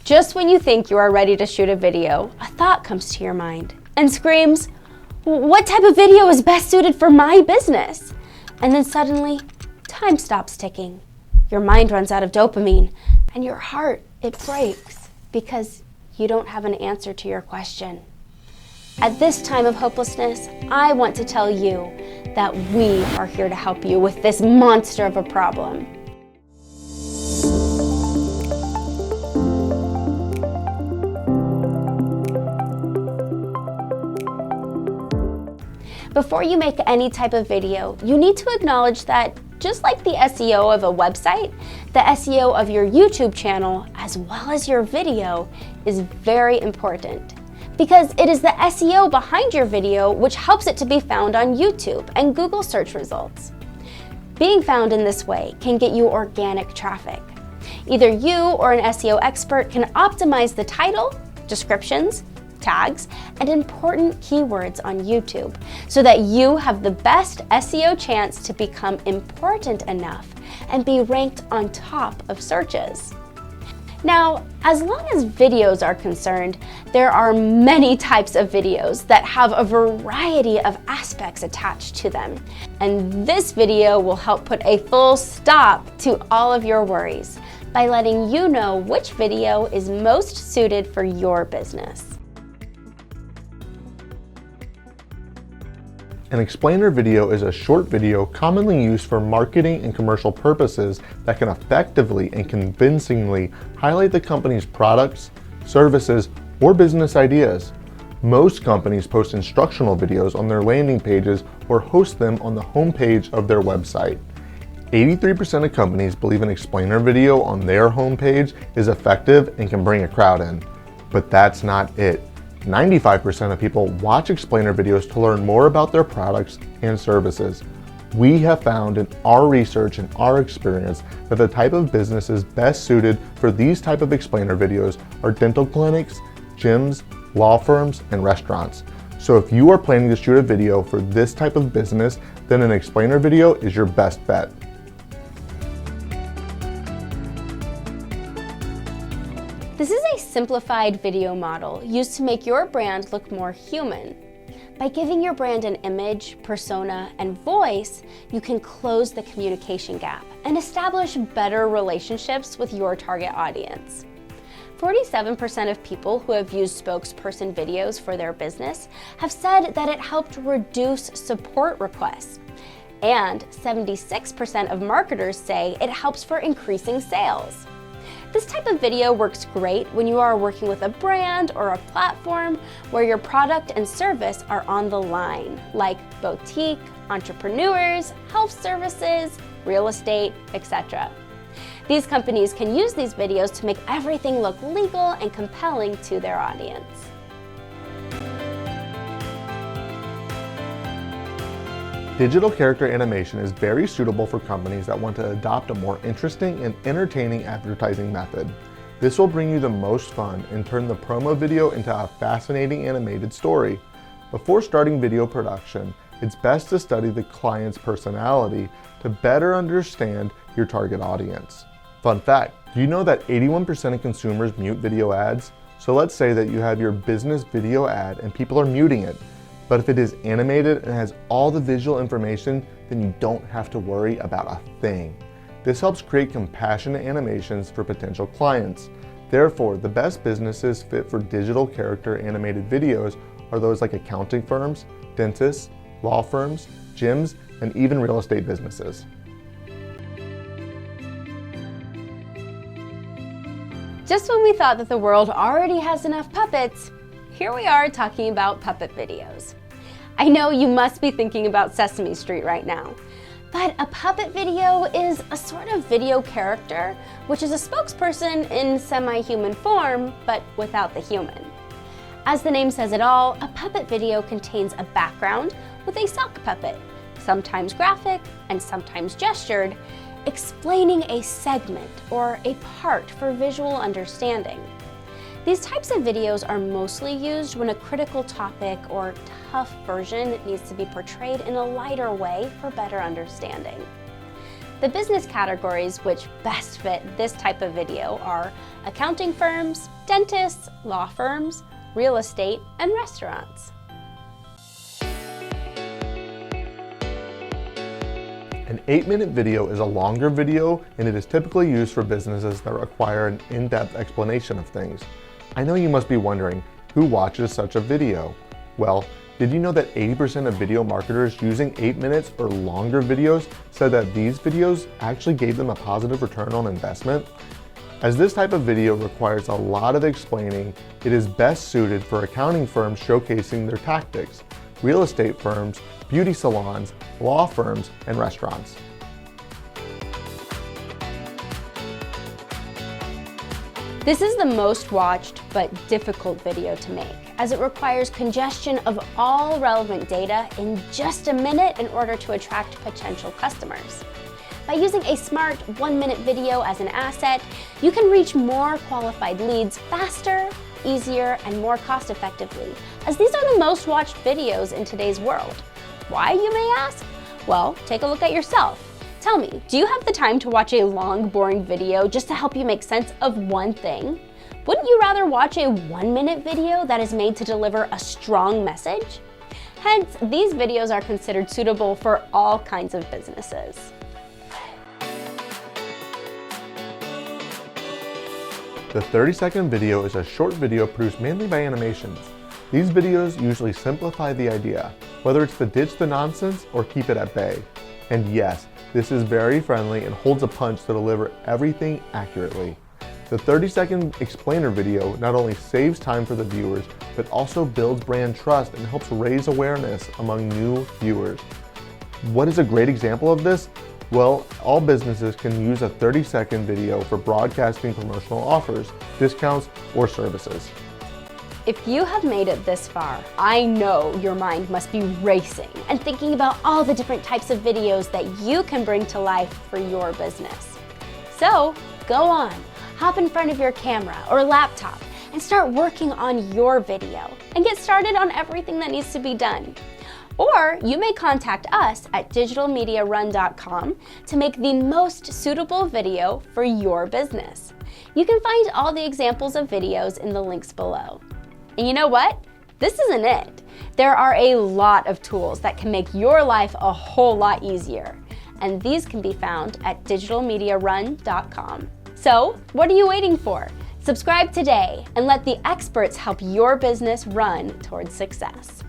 Just when you think you are ready to shoot a video, a thought comes to your mind and screams, "What type of video is best suited for my business?" And then suddenly, time stops ticking. Your mind runs out of dopamine, and your heart, it breaks because you don't have an answer to your question. At this time of hopelessness, I want to tell you that we are here to help you with this monster of a problem. Before you make any type of video, you need to acknowledge that just like the SEO of a website, the SEO of your YouTube channel, as well as your video, is very important. Because it is the SEO behind your video which helps it to be found on YouTube and Google search results. Being found in this way can get you organic traffic. Either you or an SEO expert can optimize the title, descriptions, tags, and important keywords on YouTube so that you have the best SEO chance to become important enough and be ranked on top of searches. Now, as long as videos are concerned, there are many types of videos that have a variety of aspects attached to them. And this video will help put a full stop to all of your worries by letting you know which video is most suited for your business. An explainer video is a short video commonly used for marketing and commercial purposes that can effectively and convincingly highlight the company's products, services, or business ideas. Most companies post instructional videos on their landing pages or host them on the homepage of their website. 83% of companies believe an explainer video on their homepage is effective and can bring a crowd in. But that's not it. 95% of people watch explainer videos to learn more about their products and services. We have found in our research and our experience that the type of businesses best suited for these type of explainer videos are dental clinics, gyms, law firms, and restaurants. So if you are planning to shoot a video for this type of business, then an explainer video is your best bet. This is a simplified video model used to make your brand look more human. By giving your brand an image, persona, and voice, you can close the communication gap and establish better relationships with your target audience. 47% of people who have used Spokesperson videos for their business have said that it helped reduce support requests. And 76% of marketers say it helps for increasing sales. This type of video works great when you are working with a brand or a platform where your product and service are on the line, like boutique, entrepreneurs, health services, real estate, etc. These companies can use these videos to make everything look legal and compelling to their audience. Digital character animation is very suitable for companies that want to adopt a more interesting and entertaining advertising method. This will bring you the most fun and turn the promo video into a fascinating animated story. Before starting video production, it's best to study the client's personality to better understand your target audience. Fun fact, do you know that 81% of consumers mute video ads? So let's say that you have your business video ad and people are muting it. But if it is animated and has all the visual information, then you don't have to worry about a thing. This helps create compassionate animations for potential clients. Therefore, the best businesses fit for digital character animated videos are those like accounting firms, dentists, law firms, gyms, and even real estate businesses. Just when we thought that the world already has enough puppets, here we are talking about puppet videos. I know you must be thinking about Sesame Street right now, but a puppet video is a sort of video character, which is a spokesperson in semi-human form, but without the human. As the name says it all, a puppet video contains a background with a sock puppet, sometimes graphic and sometimes gestured, explaining a segment or a part for visual understanding. These types of videos are mostly used when a critical topic or tough version needs to be portrayed in a lighter way for better understanding. The business categories which best fit this type of video are accounting firms, dentists, law firms, real estate, and restaurants. An 8-minute video is a longer video, and it is typically used for businesses that require an in-depth explanation of things. I know you must be wondering, who watches such a video? Well, did you know that 80% of video marketers using 8 minutes or longer videos said that these videos actually gave them a positive return on investment? As this type of video requires a lot of explaining, it is best suited for accounting firms showcasing their tactics, real estate firms, beauty salons, law firms, and restaurants. This is the most watched but difficult video to make, as it requires congestion of all relevant data in just a minute in order to attract potential customers. By using a smart 1-minute video as an asset, you can reach more qualified leads faster, easier, and more cost-effectively, as these are the most watched videos in today's world. Why, you may ask? Well, take a look at yourself. Tell me, do you have the time to watch a long, boring video just to help you make sense of one thing? Wouldn't you rather watch a 1-minute video that is made to deliver a strong message? Hence, these videos are considered suitable for all kinds of businesses. The 30-second video is a short video produced mainly by animations. These videos usually simplify the idea, whether it's to ditch the nonsense or keep it at bay. And yes, this is very friendly and holds a punch to deliver everything accurately. The 30-second explainer video not only saves time for the viewers, but also builds brand trust and helps raise awareness among new viewers. What is a great example of this? Well, all businesses can use a 30-second video for broadcasting promotional offers, discounts, or services. If you have made it this far, I know your mind must be racing and thinking about all the different types of videos that you can bring to life for your business. So, go on, hop in front of your camera or laptop and start working on your video and get started on everything that needs to be done. Or you may contact us at digitalmediarun.com to make the most suitable video for your business. You can find all the examples of videos in the links below. And you know what? This isn't it. There are a lot of tools that can make your life a whole lot easier. And these can be found at digitalmediarun.com. So, what are you waiting for? Subscribe today and let the experts help your business run towards success.